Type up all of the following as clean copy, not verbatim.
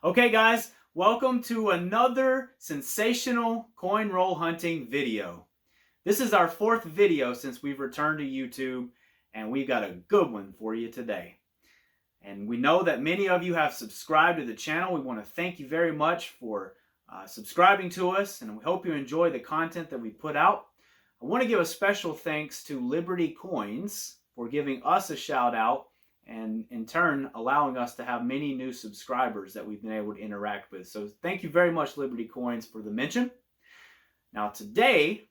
Okay guys, welcome to another sensational coin roll hunting video. This is our fourth video since we've returned to YouTube, and we've got a good one for you today. And we know that many of you have subscribed to the channel. We want to thank you very much for subscribing to us, and we hope you enjoy the content that we put out. I want to give a special thanks to Liberty Coins for giving us a shout out and in turn allowing us to have many new subscribers that we've been able to interact with. So thank you very much, Liberty Coins, for the mention. Now today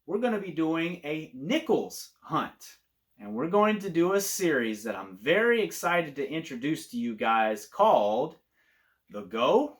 we're going to be doing a nickels hunt, and we're going to do a series that I'm very excited to introduce to you guys called the Go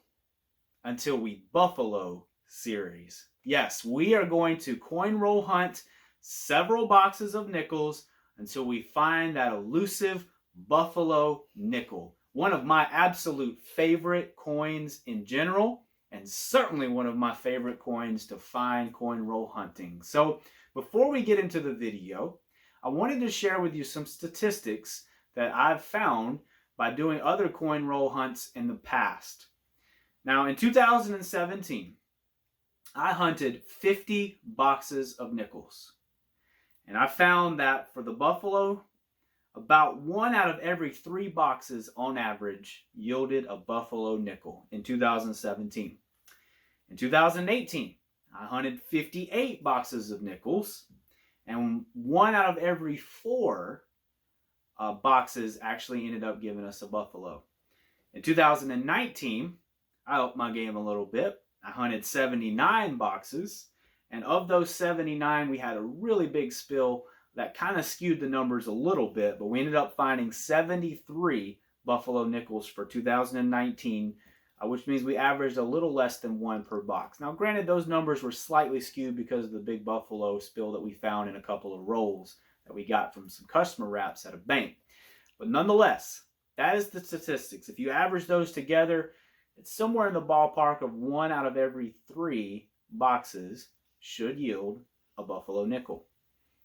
Until We Buffalo series. Yes, we are going to coin roll hunt several boxes of nickels until we find that elusive buffalo nickel. One of my absolute favorite coins in general, and certainly one of my favorite coins to find coin roll hunting. So before we get into the video, I wanted to share with you some statistics that I've found by doing other coin roll hunts in the past. Now in 2017, I hunted 50 boxes of nickels, and I found that for the buffalo, about 1 out of every 3 boxes on average yielded a buffalo nickel in 2017. In 2018, I hunted 58 boxes of nickels, and 1 out of every 4 boxes actually ended up giving us a buffalo. In 2019, I upped my game a little bit. I hunted 79 boxes, and of those 79, we had a really big spill that kind of skewed the numbers a little bit, but we ended up finding 73 buffalo nickels for 2019, which means we averaged a little less than 1 per box. Now, granted, those numbers were slightly skewed because of the big buffalo spill that we found in a couple of rolls that we got from some customer wraps at a bank. But nonetheless, that is the statistics. If you average those together, it's somewhere in the ballpark of 1 out of every 3 boxes should yield a buffalo nickel.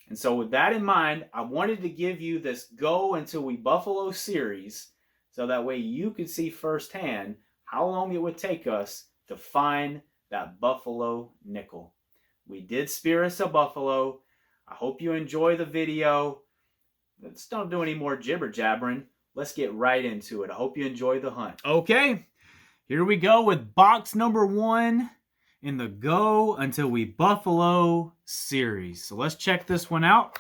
And so with that in mind, I wanted to give you this Go Until We Buffalo series so that way you could see firsthand how long it would take us to find that buffalo nickel. We did spear us a buffalo. I hope you enjoy the video. Let's don't do any more jibber jabbering. Let's get right into it. I hope you enjoy the hunt. Okay, here we go with box number 1 in the Go Until We Buffalo series. So let's check this one out.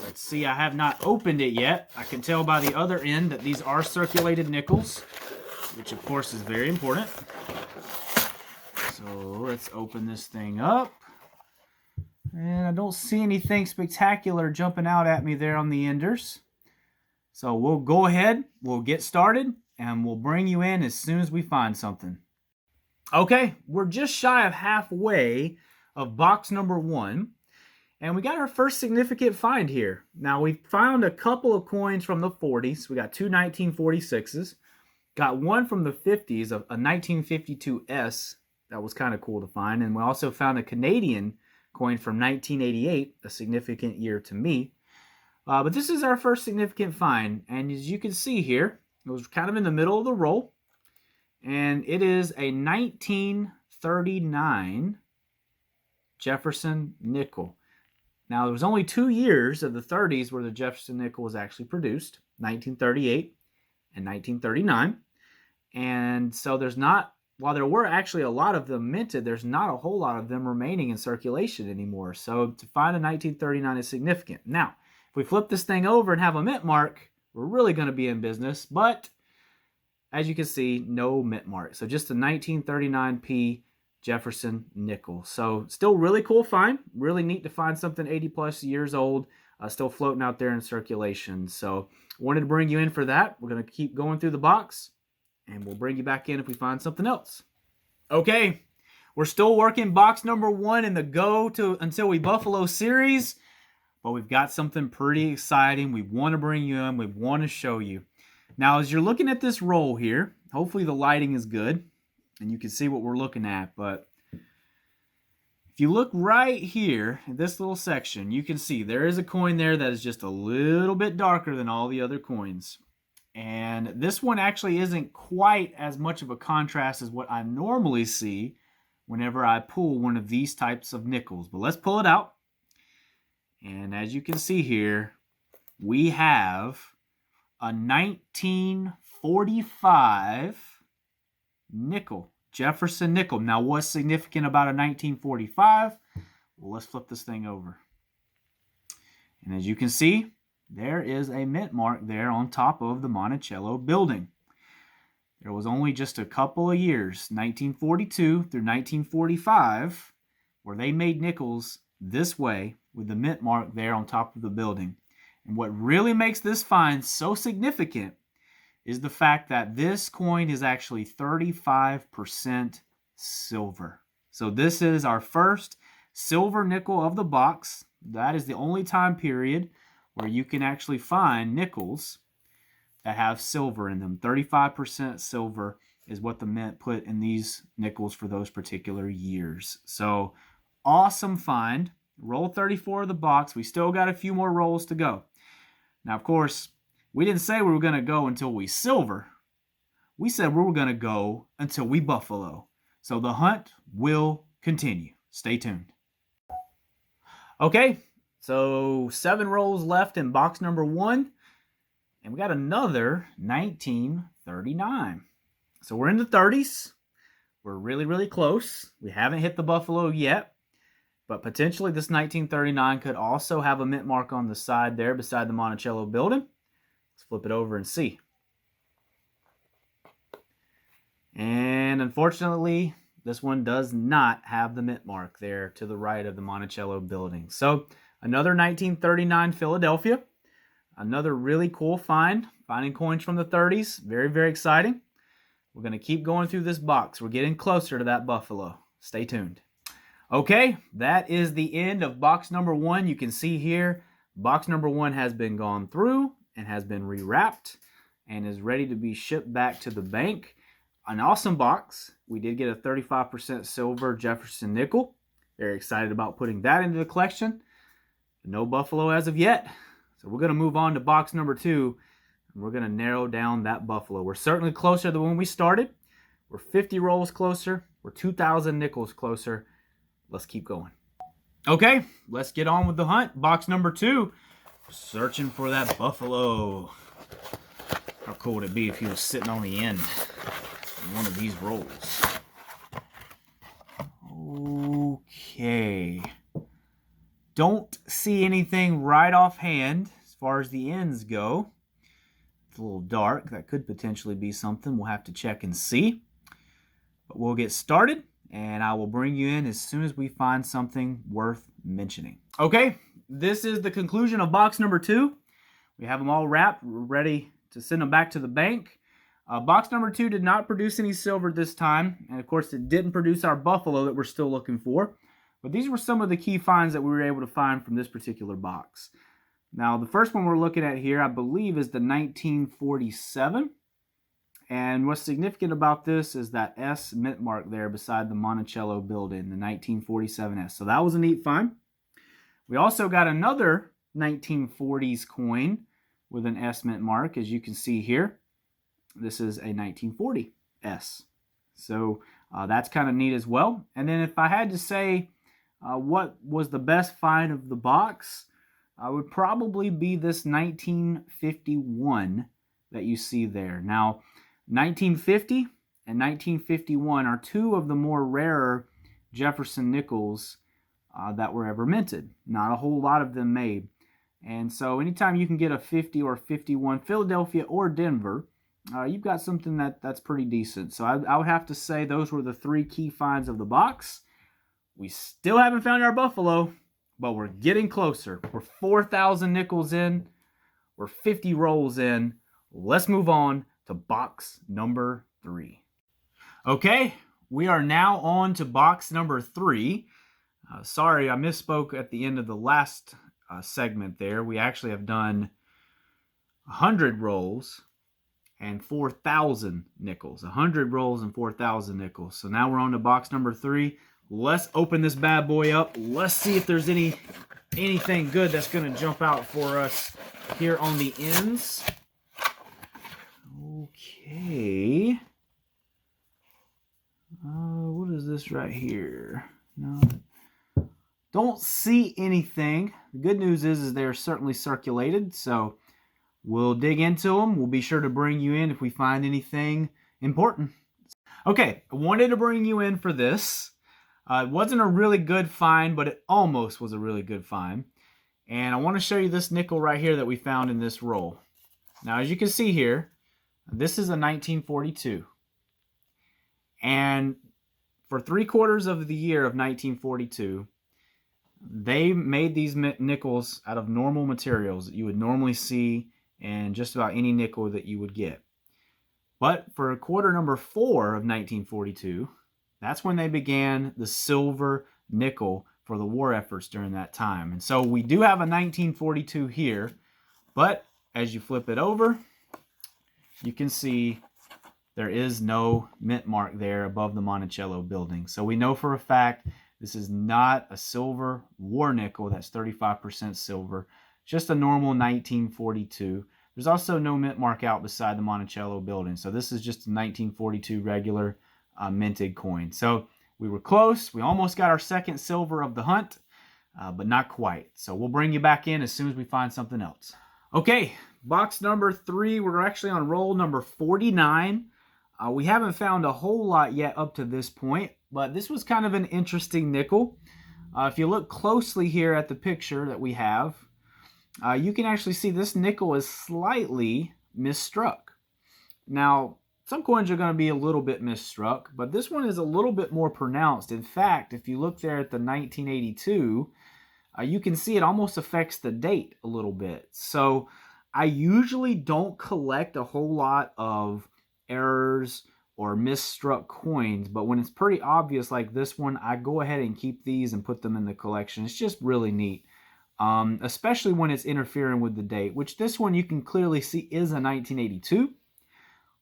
Let's see, I have not opened it yet. I can tell by the other end that these are circulated nickels, which of course is very important. So let's open this thing up. And I don't see anything spectacular jumping out at me there on the enders. So we'll go ahead, we'll get started, and we'll bring you in as soon as we find something. Okay, we're just shy of halfway of box number 1, and we got our first significant find here. Now, we found a couple of coins from the 40s. We got 2 1946s, got one from the 50s, a 1952S. That was kind of cool to find, and we also found a Canadian coin from 1988, a significant year to me. But this is our first significant find, and as you can see here, it was kind of in the middle of the roll. And it is a 1939 Jefferson nickel. Now, there was only 2 years of the 30s where the Jefferson nickel was actually produced, 1938 and 1939. And so there's not, while there were actually a lot of them minted, there's not a whole lot of them remaining in circulation anymore. So to find a 1939 is significant. Now, if we flip this thing over and have a mint mark, we're really going to be in business, but as you can see, no mint mark. So just a 1939p Jefferson nickel. So still really cool find. Really neat to find something 80 plus years old, still floating out there in circulation. So wanted to bring you in for that. We're going to keep going through the box, and we'll bring you back in if we find something else. Okay, we're still working box number 1 in the Go Until We Buffalo series, but we've got something pretty exciting. We want to bring you in. We want to show you. Now, as you're looking at this roll here, hopefully the lighting is good and you can see what we're looking at. But if you look right here in this little section, you can see there is a coin there that is just a little bit darker than all the other coins. And this one actually isn't quite as much of a contrast as what I normally see whenever I pull one of these types of nickels. But let's pull it out. And as you can see here, we have a 1945 nickel, Jefferson nickel. Now, what's significant about a 1945? Well, let's flip this thing over. And as you can see, there is a mint mark there on top of the Monticello building. There was only just a couple of years, 1942 through 1945, where they made nickels this way with the mint mark there on top of the building. And what really makes this find so significant is the fact that this coin is actually 35% silver. So this is our first silver nickel of the box. That is the only time period where you can actually find nickels that have silver in them. 35% silver is what the mint put in these nickels for those particular years. So awesome find. Roll 34 of the box. We still got a few more rolls to go. Now, of course, we didn't say we were going to go until we silver. We said we were going to go until we buffalo. So the hunt will continue. Stay tuned. Okay, so 7 rolls left in box number 1. And we got another 1939. So we're in the 30s. We're really, really close. We haven't hit the buffalo yet. But potentially this 1939 could also have a mint mark on the side there beside the Monticello building. Let's flip it over and see. And unfortunately, this one does not have the mint mark there to the right of the Monticello building. So another 1939 Philadelphia. Another really cool find. Finding coins from the 30s. Very, very exciting. We're going to keep going through this box. We're getting closer to that buffalo. Stay tuned. Okay, that is the end of box number 1. You can see here, box number 1 has been gone through and has been rewrapped and is ready to be shipped back to the bank. An awesome box. We did get a 35% silver Jefferson nickel. Very excited about putting that into the collection. No buffalo as of yet. So we're going to move on to box number 2. And we're going to narrow down that buffalo. We're certainly closer than when we started. We're 50 rolls closer. We're 2,000 nickels closer. Let's keep going. Okay, let's get on with the hunt. Box number 2. Searching for that buffalo. How cool would it be if he was sitting on the end of one of these rolls? Okay. Don't see anything right offhand as far as the ends go. It's a little dark. That could potentially be something. We'll have to check and see. But we'll get started, and I will bring you in as soon as we find something worth mentioning. Okay, this is the conclusion of box number 2. We have them all wrapped. We're ready to send them back to the bank. Box number 2 did not produce any silver this time. And of course, it didn't produce our buffalo that we're still looking for. But these were some of the key finds that we were able to find from this particular box. Now, the first one we're looking at here, I believe, is the 1947. And what's significant about this is that S mint mark there beside the Monticello building, the 1947S. So that was a neat find. We also got another 1940s coin with an S mint mark, as you can see here. This is a 1940S. So that's kind of neat as well. And then if I had to say what was the best find of the box, would probably be this 1951 that you see there. Now, 1950 and 1951 are 2 of the more rarer Jefferson nickels that were ever minted. Not a whole lot of them made. And so anytime you can get a 50 or 51 Philadelphia or Denver, you've got something that's pretty decent. So I would have to say those were the 3 key finds of the box. We still haven't found our buffalo, but we're getting closer. We're 4,000 nickels in. We're 50 rolls in. Let's move on to box number 3. Okay, we are now on to box number 3. Sorry, I misspoke at the end of the last segment there. We actually have done 100 rolls and 4,000 nickels. 100 rolls and 4,000 nickels. So now we're on to box number 3. Let's open this bad boy up. Let's see if there's anything good that's going to jump out for us here on the ends. Okay. What is this right here? No. Don't see anything. The good news is they're certainly circulated, so we'll dig into them. We'll be sure to bring you in if we find anything important. Okay, I wanted to bring you in for this. It wasn't a really good find, but it almost was a really good find. And I want to show you this nickel right here that we found in this roll. Now, as you can see here, this is a 1942. And for 3/4 of the year of 1942, they made these nickels out of normal materials that you would normally see in just about any nickel that you would get. But for quarter number 4 of 1942, that's when they began the silver nickel for the war efforts during that time. And so we do have a 1942 here, but as you flip it over, you can see there is no mint mark there above the Monticello building. So we know for a fact this is not a silver war nickel that's 35% silver, just a normal 1942. There's also no mint mark out beside the Monticello building. So this is just a 1942 regular minted coin. So we were close. We almost got our second silver of the hunt, but not quite. So we'll bring you back in as soon as we find something else. Okay, box number 3. We're actually on roll number 49. We haven't found a whole lot yet up to this point, but this was kind of an interesting nickel. If you look closely here at the picture that we have, you can actually see this nickel is slightly misstruck. Now, some coins are going to be a little bit misstruck, but this one is a little bit more pronounced. In fact, if you look there at the 1982, you can see it almost affects the date a little bit. So I usually don't collect a whole lot of errors or misstruck coins, but when it's pretty obvious like this one, I go ahead and keep these and put them in the collection. It's just really neat, especially when it's interfering with the date, which this one you can clearly see is a 1982,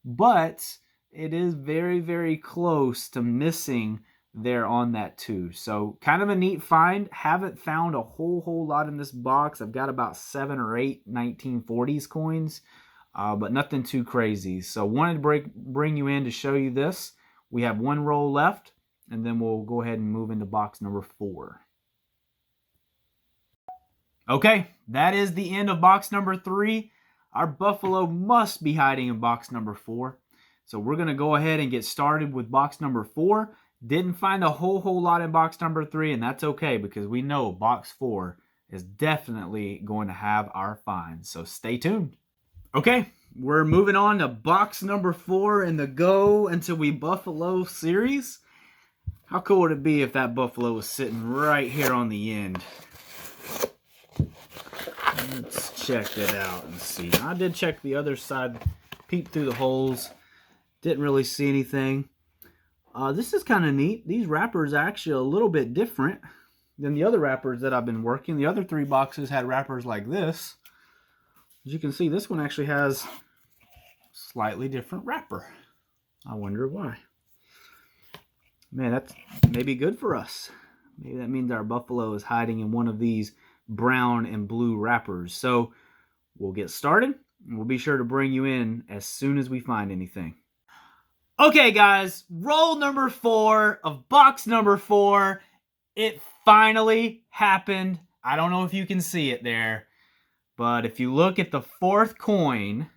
but it is very, very close to missing there on that too. So kind of a neat find. Haven't found a whole lot in this box. I've got about 7 or 8 1940s coins, but nothing too crazy. So wanted to bring you in to show you this. We have one roll left, and then we'll go ahead and move into box number 4. Okay, that is the end of box number 3. Our buffalo must be hiding in box number 4. So we're going to go ahead and get started with box number 4. Didn't find a whole lot in box number 3, and that's okay because we know box 4 is definitely going to have our finds. So stay tuned. Okay, we're moving on to box number 4 in the Go Until We Buffalo series. How cool would it be if that buffalo was sitting right here on the end? Let's check that out and see. I did check the other side, peeped through the holes. Didn't really see anything. This is kind of neat. These wrappers are actually a little bit different than the other wrappers that I've been working. The other 3 boxes had wrappers like this. As you can see, this one actually has a slightly different wrapper. I wonder why. Man, that's maybe good for us. Maybe that means our buffalo is hiding in one of these brown and blue wrappers. So we'll get started, and we'll be sure to bring you in as soon as we find anything. Okay, guys, roll number 4 of box number 4. It finally happened. I don't know if you can see it there, but if you look at the 4th coin,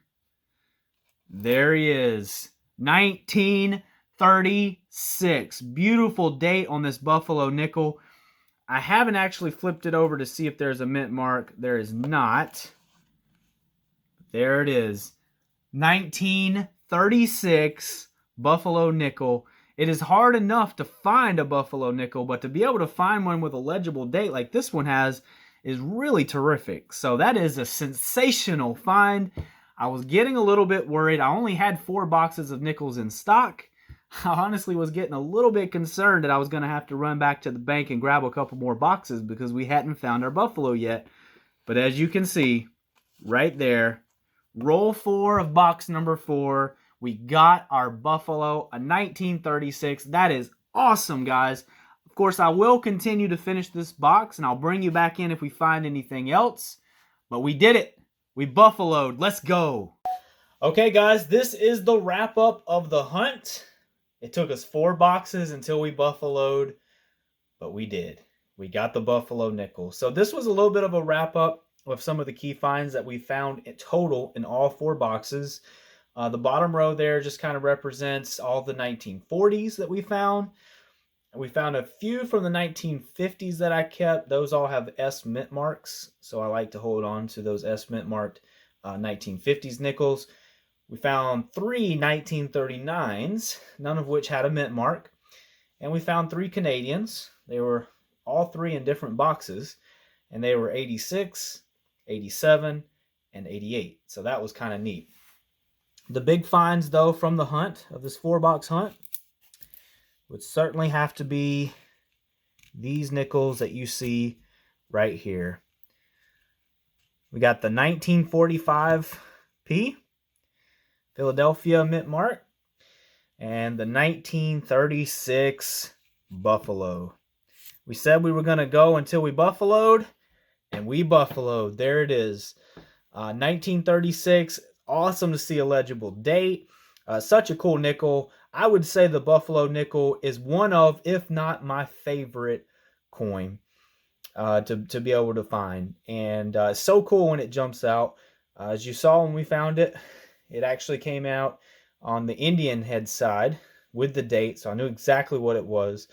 there he is, 1936. Beautiful date on this buffalo nickel. I haven't actually flipped it over to see if there's a mint mark. There is not. There it is, 1936. Buffalo nickel. It is hard enough to find a buffalo nickel, but to be able to find one with a legible date like this one has is really terrific. So that is a sensational find. I was getting a little bit worried. I only had 4 boxes of nickels in stock. I honestly was getting a little bit concerned that I was going to have to run back to the bank and grab a couple more boxes because we hadn't found our buffalo yet. But as you can see, right there, roll 4 of box number 4. We got our buffalo, a 1936. That is awesome, guys. Of course, I will continue to finish this box, and I'll bring you back in if we find anything else. But we did it. We buffaloed. Let's go. Okay, guys, this is the wrap up of the hunt. It took us 4 boxes until we buffaloed, but we did. We got the buffalo nickel. So this was a little bit of a wrap up of some of the key finds that we found in total in all 4 boxes. The bottom row there just kind of represents all the 1940s that we found. We found a few from the 1950s that I kept. Those all have S mint marks, so I like to hold on to those S mint marked 1950s nickels. We found 3 1939s, none of which had a mint mark. And we found 3 Canadians. They were all 3 in different boxes, and they were 86, 87, and 88. So that was kind of neat. The big finds, though, from the hunt, of this 4-box hunt, would certainly have to be these nickels that you see right here. We got the 1945P, Philadelphia mint mark, and the 1936 Buffalo. We said we were going to go until we buffaloed, and we buffaloed. There it is. 1936. Awesome to see a legible date. Such a cool nickel. I would say the Buffalo nickel is one of, if not my favorite coin to be able to find. And it's so cool when it jumps out. As you saw when we found it, it actually came out on the Indian head side with the date, so I knew exactly what it was.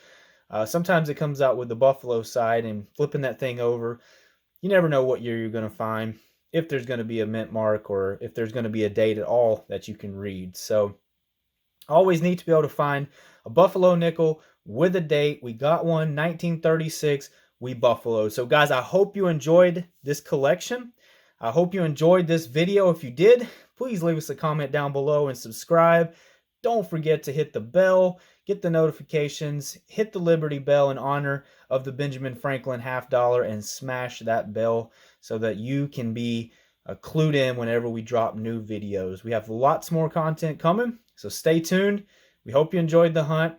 Sometimes it comes out with the Buffalo side, and flipping that thing over, you never know what year you're going to find, if there's going to be a mint mark or if there's going to be a date at all that you can read. So always neat to be able to find a Buffalo nickel with a date. We got one, 1936, we buffaloed. So guys, I hope you enjoyed this collection. I hope you enjoyed this video. If you did, please leave us a comment down below and subscribe. Don't forget to hit the bell, get the notifications, hit the Liberty Bell in honor of the Benjamin Franklin $50, and smash that bell so that you can be clued in whenever we drop new videos. We have lots more content coming, so stay tuned. We hope you enjoyed the hunt.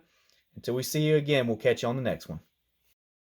Until we see you again, we'll catch you on the next one.